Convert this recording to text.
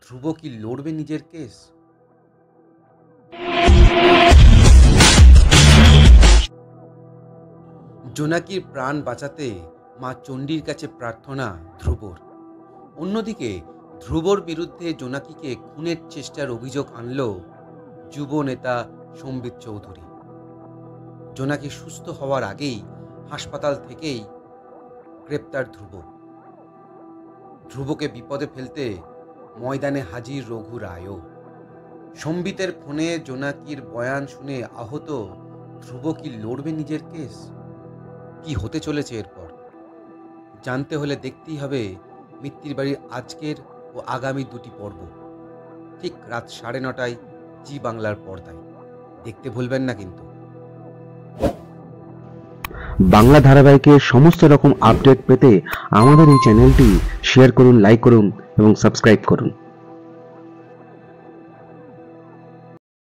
ধ্রুব কি লড়বে নিজের কেস? জোনাকির প্রাণ বাঁচাতে মা চণ্ডীর কাছে প্রার্থনা ধ্রুবর। অন্যদিকে ধ্রুবর বিরুদ্ধে জোনাকিকে খুনের চেষ্টার অভিযোগ আনল যুব নেতা সম্বিত চৌধুরী। জোনাকি সুস্থ হওয়ার আগেই হাসপাতাল থেকেই গ্রেপ্তার ধ্রুব। ধ্রুবকে বিপদে ফেলতে ময়দানে হাজির রঘু রায়ও। সম্বিতের ফোনে জোনাকির বয়ান শুনে আহত ধ্রুব কি লড়বে নিজের কেস? কি হতে চলেছে এরপর জানতে হলে দেখতেই হবে মিত্তির বাড়ির আজকের ও আগামী দুটি পর্ব, ঠিক রাত 9:30টায় জি বাংলার পর্দায়। দেখতে ভুলবেন না কিন্তু। বাংলা ধারাবাহিকের সমস্ত রকম আপডেট পেতে আমাদের এই চ্যানেলটি শেয়ার করুন, লাইক করুন এবং সাবস্ক্রাইব করুন।